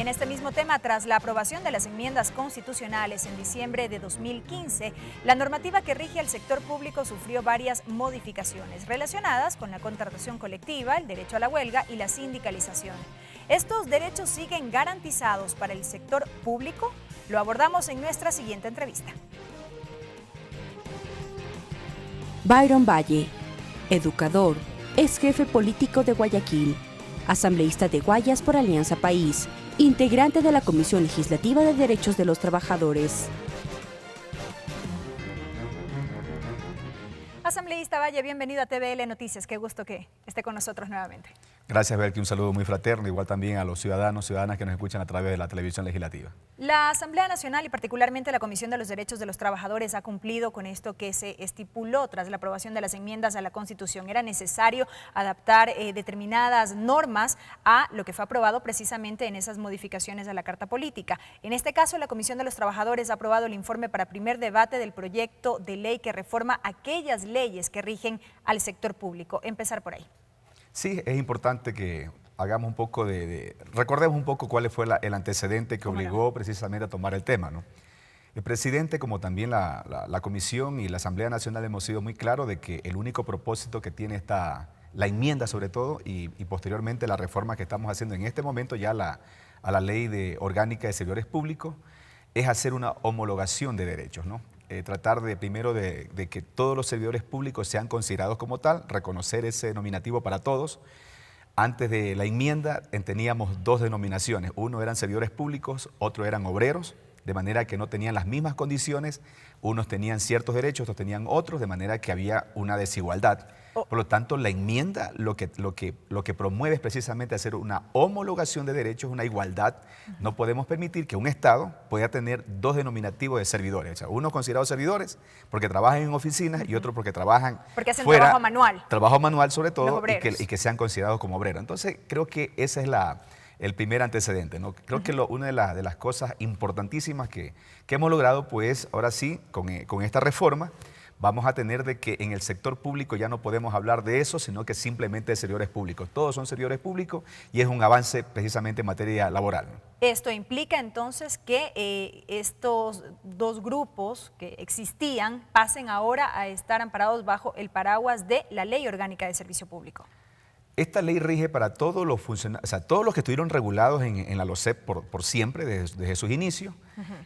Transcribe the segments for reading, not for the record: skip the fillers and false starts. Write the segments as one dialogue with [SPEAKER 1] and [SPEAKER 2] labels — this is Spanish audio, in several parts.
[SPEAKER 1] en este mismo tema, tras la aprobación de las enmiendas constitucionales en diciembre de 2015, la normativa que rige al sector público sufrió varias modificaciones relacionadas con la contratación colectiva, el derecho a la huelga y la sindicalización. ¿Estos derechos siguen garantizados para el sector público? Lo abordamos en nuestra siguiente entrevista.
[SPEAKER 2] Byron Valle, educador, ex jefe político de Guayaquil, asambleísta de Guayas por Alianza País, integrante de la Comisión Legislativa de Derechos de los Trabajadores.
[SPEAKER 1] Asambleísta Valle, bienvenido a TVL Noticias. Qué gusto que esté con nosotros nuevamente.
[SPEAKER 3] Gracias, Belki. Un saludo muy fraterno, igual también a los ciudadanos, ciudadanas que nos escuchan a través de la televisión legislativa.
[SPEAKER 1] La Asamblea Nacional y particularmente la Comisión de los Derechos de los Trabajadores ha cumplido con esto que se estipuló tras la aprobación de las enmiendas a la Constitución. Era necesario adaptar determinadas normas a lo que fue aprobado precisamente en esas modificaciones a la Carta Política. En este caso, la Comisión de los Trabajadores ha aprobado el informe para primer debate del proyecto de ley que reforma aquellas leyes que rigen al sector público. Empezar por ahí.
[SPEAKER 3] Sí, es importante que hagamos un poco recordemos un poco cuál fue el antecedente que obligó precisamente a tomar el tema, ¿no? El presidente, como también la Comisión y la Asamblea Nacional, hemos sido muy claros de que el único propósito que tiene la enmienda sobre todo y posteriormente la reforma que estamos haciendo en este momento ya a la Ley Orgánica de Servidores Públicos es hacer una homologación de derechos, ¿no? Tratar primero de que todos los servidores públicos sean considerados como tal, reconocer ese nominativo para todos. Antes de la enmienda teníamos dos denominaciones, uno eran servidores públicos, otro eran obreros, de manera que no tenían las mismas condiciones, unos tenían ciertos derechos, otros tenían otros, de manera que había una desigualdad. Por lo tanto, la enmienda lo que promueve es precisamente hacer una homologación de derechos, una igualdad. No podemos permitir que un Estado pueda tener dos denominativos de servidores. O sea, unos considerados servidores porque trabajan en oficinas y otros porque trabajan
[SPEAKER 1] porque hacen
[SPEAKER 3] fuera,
[SPEAKER 1] trabajo manual.
[SPEAKER 3] Trabajo manual sobre todo y que sean considerados como obreros. Entonces, creo que ese es el primer antecedente, ¿no? Creo que una de las cosas importantísimas que hemos logrado, pues ahora sí, con esta reforma, vamos a tener de que en el sector público ya no podemos hablar de eso, sino que simplemente de servidores públicos. Todos son servidores públicos y es un avance precisamente en materia laboral, ¿no?
[SPEAKER 1] Esto implica entonces que estos dos grupos que existían pasen ahora a estar amparados bajo el paraguas de la Ley Orgánica de Servicio Público.
[SPEAKER 3] Esta ley rige para todos los funcionarios, o sea, todos los que estuvieron regulados en la LOCEP por siempre, desde sus inicios,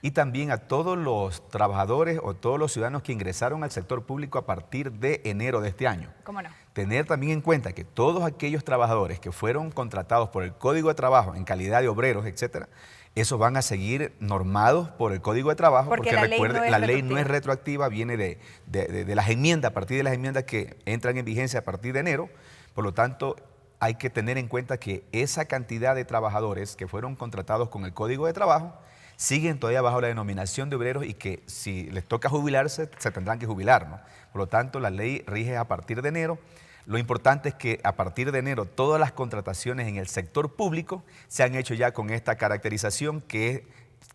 [SPEAKER 3] y también a todos los trabajadores o todos los ciudadanos que ingresaron al sector público a partir de enero de este año.
[SPEAKER 1] ¿Cómo no?
[SPEAKER 3] Tener también en cuenta que todos aquellos trabajadores que fueron contratados por el Código de Trabajo en calidad de obreros, etcétera, esos van a seguir normados por el Código de Trabajo, porque recuerden, la ley no es retroactiva, viene de las enmiendas, a partir de las enmiendas que entran en vigencia a partir de enero. Por lo tanto, hay que tener en cuenta que esa cantidad de trabajadores que fueron contratados con el Código de Trabajo siguen todavía bajo la denominación de obreros y que si les toca jubilarse, se tendrán que jubilar, ¿no? Por lo tanto, la ley rige a partir de enero. Lo importante es que a partir de enero todas las contrataciones en el sector público se han hecho ya con esta caracterización que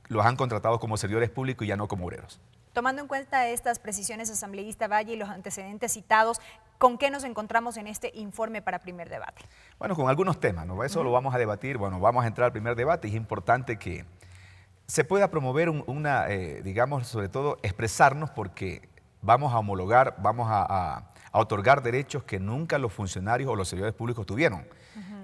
[SPEAKER 3] los han contratado como servidores públicos y ya no como obreros.
[SPEAKER 1] Tomando en cuenta estas precisiones, asambleísta Valle, y los antecedentes citados, ¿con qué nos encontramos en este informe para primer debate?
[SPEAKER 3] Bueno, con algunos temas, ¿no? Eso lo vamos a debatir, bueno, vamos a entrar al primer debate y es importante que se pueda promover digamos, sobre todo expresarnos porque vamos a homologar, vamos a otorgar derechos que nunca los funcionarios o los servidores públicos tuvieron.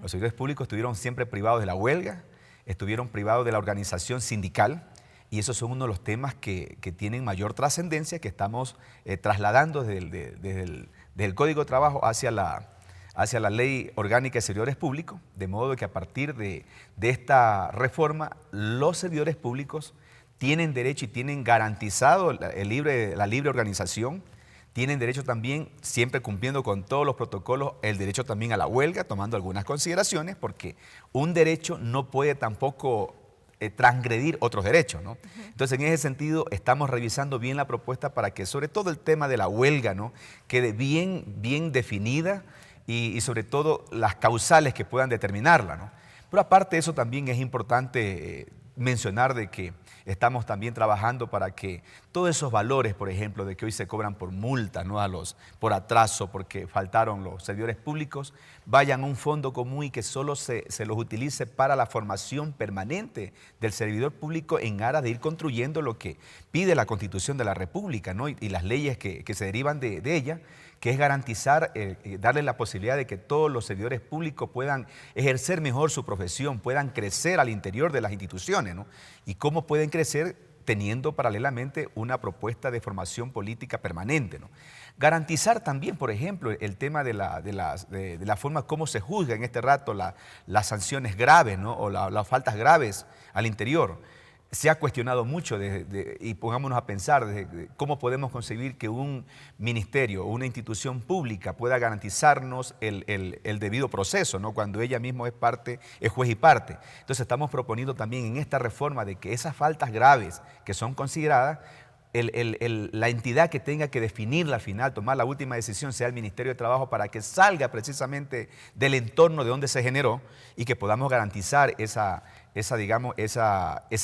[SPEAKER 3] Los servidores públicos estuvieron siempre privados de la huelga, estuvieron privados de la organización sindical, y esos son uno de los temas que tienen mayor trascendencia, que estamos trasladando desde el Código de Trabajo hacia la Ley Orgánica de Servidores Públicos, de modo que a partir de esta reforma, los servidores públicos tienen derecho y tienen garantizado la libre organización, tienen derecho también, siempre cumpliendo con todos los protocolos, el derecho también a la huelga, tomando algunas consideraciones, porque un derecho no puede tampoco transgredir otros derechos, ¿no? Entonces, en ese sentido, estamos revisando bien la propuesta para que sobre todo el tema de la huelga, ¿no?, quede bien definida y sobre todo las causales que puedan determinarla, ¿no? Pero aparte de eso también es importante mencionar de que estamos también trabajando para que todos esos valores, por ejemplo, de que hoy se cobran por multa, ¿no? Por atraso, porque faltaron los servidores públicos, vayan a un fondo común y que solo se los utilice para la formación permanente del servidor público en aras de ir construyendo lo que pide la Constitución de la República, ¿no? y las leyes que se derivan de ella, que es garantizar, darle la posibilidad de que todos los servidores públicos puedan ejercer mejor su profesión, puedan crecer al interior de las instituciones, ¿no? Y cómo pueden crecer teniendo paralelamente una propuesta de formación política permanente, ¿no? Garantizar también, por ejemplo, el tema de la forma como se juzga en este rato las sanciones graves, ¿no? O las faltas graves al interior. Se ha cuestionado mucho y pongámonos a pensar de cómo podemos concebir que un ministerio o una institución pública pueda garantizarnos el debido proceso, ¿no? Cuando ella misma es juez y parte. Entonces estamos proponiendo también en esta reforma de que esas faltas graves que son consideradas, la entidad que tenga que definirla al final, tomar la última decisión, sea el Ministerio de Trabajo, para que salga precisamente del entorno de donde se generó y que podamos garantizar ese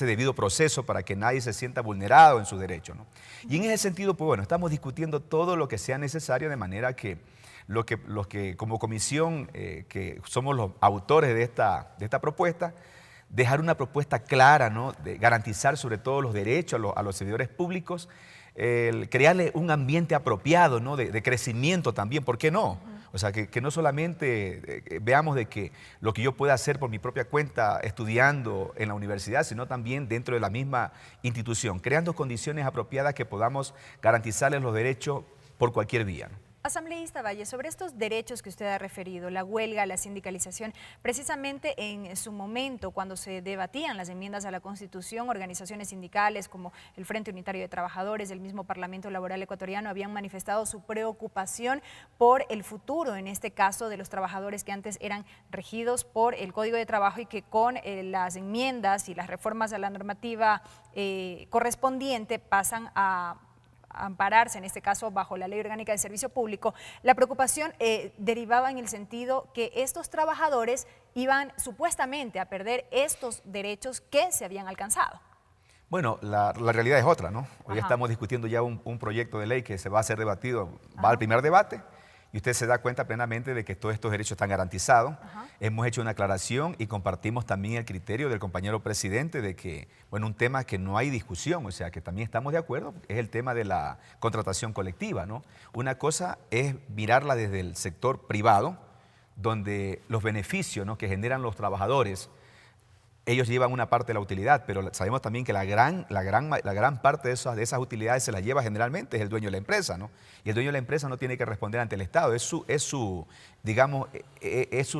[SPEAKER 3] debido proceso para que nadie se sienta vulnerado en su derecho, ¿no? Y en ese sentido, pues bueno, estamos discutiendo todo lo que sea necesario de manera que los que como comisión, que somos los autores de esta propuesta, dejar una propuesta clara, ¿no? De garantizar sobre todo los derechos a los servidores públicos, crearle un ambiente apropiado, ¿no? de crecimiento también, ¿por qué no? O sea, que no solamente veamos de que lo que yo pueda hacer por mi propia cuenta estudiando en la universidad, sino también dentro de la misma institución, creando condiciones apropiadas que podamos garantizarles los derechos por cualquier vía, ¿no?
[SPEAKER 1] Asambleísta Valle, sobre estos derechos que usted ha referido, la huelga, la sindicalización, precisamente en su momento, cuando se debatían las enmiendas a la Constitución, organizaciones sindicales como el Frente Unitario de Trabajadores, el mismo Parlamento Laboral Ecuatoriano, habían manifestado su preocupación por el futuro, en este caso, de los trabajadores que antes eran regidos por el Código de Trabajo y que con las enmiendas y las reformas a la normativa correspondiente pasan a ampararse, en este caso bajo la Ley Orgánica de Servicio Público. La preocupación derivaba en el sentido que estos trabajadores iban supuestamente a perder estos derechos que se habían alcanzado.
[SPEAKER 3] Bueno, la realidad es otra, ¿no? Hoy
[SPEAKER 1] Ajá.
[SPEAKER 3] estamos discutiendo ya un proyecto de ley que se va a ser debatido, va al primer debate, y usted se da cuenta plenamente de que todos estos derechos están garantizados.
[SPEAKER 1] Ajá.
[SPEAKER 3] Hemos hecho una aclaración y compartimos también el criterio del compañero presidente de que, bueno, un tema que no hay discusión, o sea, que también estamos de acuerdo, es el tema de la contratación colectiva, ¿no? Una cosa es mirarla desde el sector privado, donde los beneficios, ¿no?, que generan los trabajadores, ellos llevan una parte de la utilidad, pero sabemos también que la gran parte de esas utilidades se las lleva generalmente es el dueño de la empresa, ¿no? Y el dueño de la empresa no tiene que responder ante el Estado, es su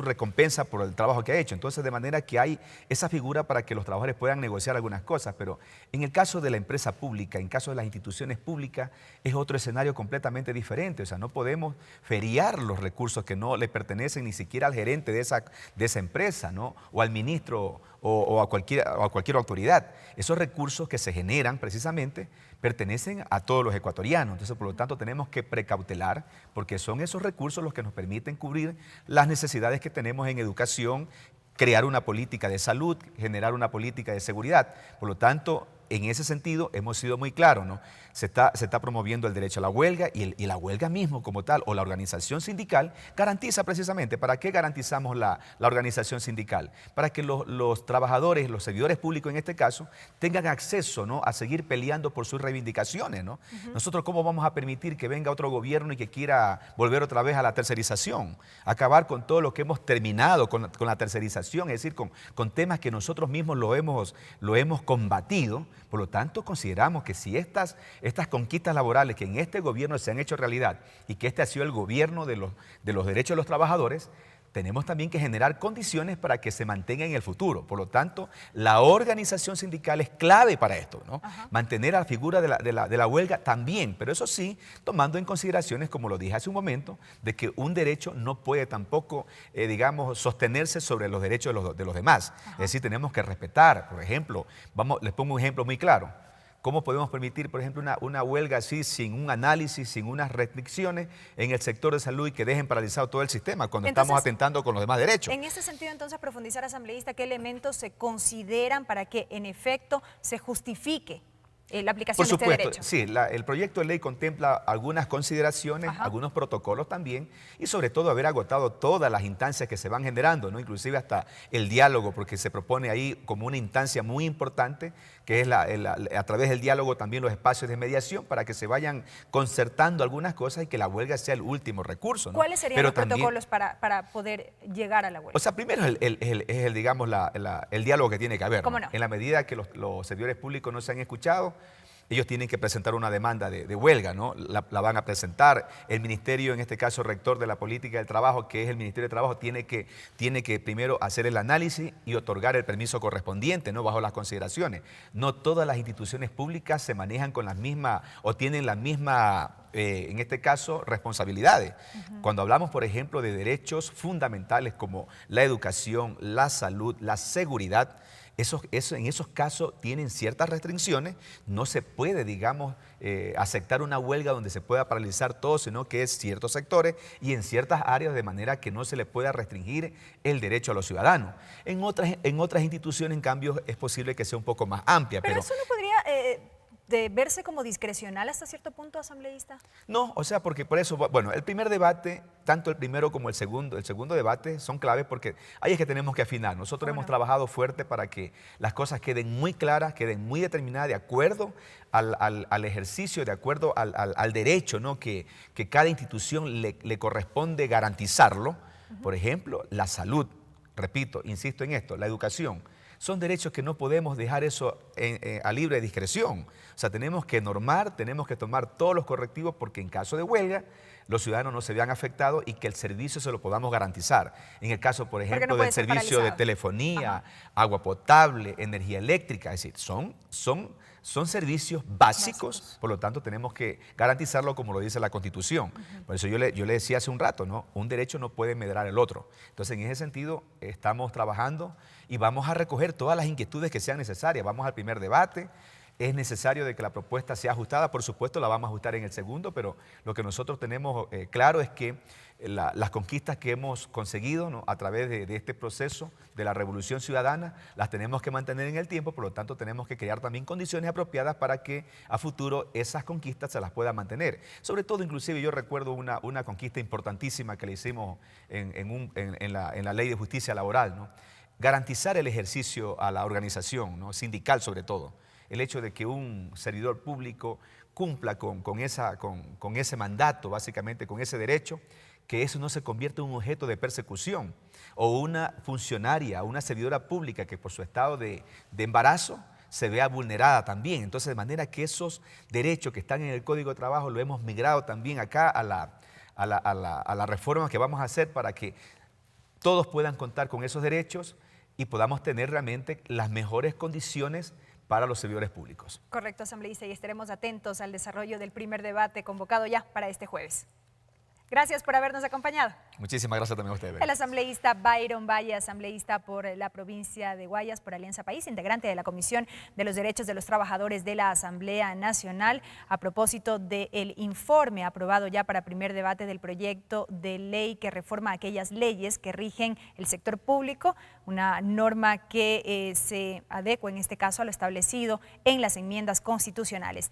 [SPEAKER 3] recompensa por el trabajo que ha hecho. Entonces, de manera que hay esa figura para que los trabajadores puedan negociar algunas cosas, pero en el caso de la empresa pública, en caso de las instituciones públicas, es otro escenario completamente diferente. O sea, no podemos feriar los recursos que no le pertenecen ni siquiera al gerente de esa empresa, ¿no? O al ministro o a cualquier autoridad. Esos recursos que se generan precisamente pertenecen a todos los ecuatorianos. Entonces, por lo tanto, tenemos que precautelar porque son esos recursos los que nos permiten cubrir las necesidades que tenemos en educación, crear una política de salud, generar una política de seguridad. Por lo tanto, en ese sentido hemos sido muy claros, ¿no? Se está promoviendo el derecho a la huelga y la huelga mismo como tal o la organización sindical garantiza precisamente. ¿Para qué garantizamos la organización sindical? Para que los trabajadores, los servidores públicos en este caso, tengan acceso, ¿no?, a seguir peleando por sus reivindicaciones, ¿no? Nosotros, ¿cómo vamos a permitir que venga otro gobierno y que quiera volver otra vez a la tercerización? Acabar con todo lo que hemos terminado con la tercerización, es decir, con temas que nosotros mismos lo hemos combatido. Por lo tanto, consideramos que si estas conquistas laborales que en este gobierno se han hecho realidad y que este ha sido el gobierno de los derechos de los trabajadores, tenemos también que generar condiciones para que se mantenga en el futuro. Por lo tanto, la organización sindical es clave para esto, ¿no?
[SPEAKER 1] Ajá.
[SPEAKER 3] Mantener la figura de la huelga también, pero eso sí, tomando en consideraciones, como lo dije hace un momento, de que un derecho no puede tampoco, sostenerse sobre los derechos de los demás.
[SPEAKER 1] Ajá.
[SPEAKER 3] Es decir, tenemos que respetar, por ejemplo, les pongo un ejemplo muy claro. ¿Cómo podemos permitir, por ejemplo, una huelga así sin un análisis, sin unas restricciones en el sector de salud y que dejen paralizado todo el sistema cuando estamos atentando con los demás derechos?
[SPEAKER 1] En ese sentido, entonces, profundizar, asambleísta, ¿qué elementos se consideran para que, en efecto, se justifique la aplicación de este derecho?
[SPEAKER 3] Por supuesto, sí, el proyecto de ley contempla algunas consideraciones, algunos protocolos también, y sobre todo haber agotado todas las instancias que se van generando, ¿no? Inclusive hasta el diálogo, porque se propone ahí como una instancia muy importante, que es a través del diálogo también los espacios de mediación para que se vayan concertando algunas cosas y que la huelga sea el último recurso, ¿no?
[SPEAKER 1] ¿Cuáles serían los protocolos para poder llegar a la huelga?
[SPEAKER 3] O sea, primero es digamos, el diálogo que tiene que haber, ¿no?
[SPEAKER 1] ¿Cómo no?
[SPEAKER 3] En la medida que los servidores públicos no se han escuchado, ellos tienen que presentar una demanda de huelga, ¿no? La van a presentar. El ministerio, en este caso rector de la política del trabajo, que es el Ministerio de Trabajo, tiene que primero hacer el análisis y otorgar el permiso correspondiente, ¿no? Bajo las consideraciones. No todas las instituciones públicas se manejan con las mismas o tienen la misma, en este caso, responsabilidades. Cuando hablamos, por ejemplo, de derechos fundamentales como la educación, la salud, la seguridad, en esos casos tienen ciertas restricciones. No se puede, digamos, aceptar una huelga donde se pueda paralizar todo, sino que es ciertos sectores y en ciertas áreas, de manera que no se le pueda restringir el derecho a los ciudadanos. En otras instituciones, en cambio, es posible que sea un poco más amplia.
[SPEAKER 1] Pero eso no podría de verse como discrecional hasta cierto punto, asambleísta.
[SPEAKER 3] No, o sea, porque por eso, bueno, el primer debate, tanto el primero como el segundo debate son claves porque ahí es que tenemos que afinar. Nosotros hemos trabajado fuerte para que las cosas queden muy claras, queden muy determinadas, de acuerdo al ejercicio, de acuerdo al derecho, ¿no? que cada institución le corresponde garantizarlo. Por ejemplo, la salud, repito, insisto en esto, la educación. Son derechos que no podemos dejar eso a libre discreción. O sea, tenemos que normar, tenemos que tomar todos los correctivos porque en caso de huelga los ciudadanos no se vean afectados y que el servicio se lo podamos garantizar. En el caso, por ejemplo, del servicio de telefonía, agua potable, energía eléctrica, es decir, son servicios básicos, por lo tanto tenemos que garantizarlo como lo dice la Constitución. Por eso yo le decía hace un rato, ¿no? Un derecho no puede medrar el otro. Entonces, en ese sentido, estamos trabajando y vamos a recoger todas las inquietudes que sean necesarias. Vamos al primer debate. Es necesario de que la propuesta sea ajustada, por supuesto la vamos a ajustar en el segundo, pero lo que nosotros tenemos claro es que las conquistas que hemos conseguido, ¿no? A través de este proceso de la revolución ciudadana, las tenemos que mantener en el tiempo, por lo tanto tenemos que crear también condiciones apropiadas para que a futuro esas conquistas se las pueda mantener. Sobre todo, inclusive yo recuerdo una conquista importantísima que le hicimos en la Ley de Justicia Laboral, ¿no? Garantizar el ejercicio a la organización, ¿no? Sindical sobre todo. El hecho de que un servidor público cumpla con ese mandato, básicamente con ese derecho, que eso no se convierta en un objeto de persecución. O una funcionaria, una servidora pública que por su estado de embarazo se vea vulnerada también. Entonces, de manera que esos derechos que están en el Código de Trabajo lo hemos migrado también acá a la reforma que vamos a hacer para que todos puedan contar con esos derechos y podamos tener realmente las mejores condiciones para los servidores públicos.
[SPEAKER 1] Correcto, asambleísta, y estaremos atentos al desarrollo del primer debate convocado ya para este jueves. Gracias por habernos acompañado.
[SPEAKER 3] Muchísimas gracias también a ustedes.
[SPEAKER 1] El asambleísta Byron Valle, asambleísta por la provincia de Guayas, por Alianza País, integrante de la Comisión de los Derechos de los Trabajadores de la Asamblea Nacional, a propósito del informe aprobado ya para primer debate del proyecto de ley que reforma aquellas leyes que rigen el sector público, una norma que se adecua en este caso a lo establecido en las enmiendas constitucionales.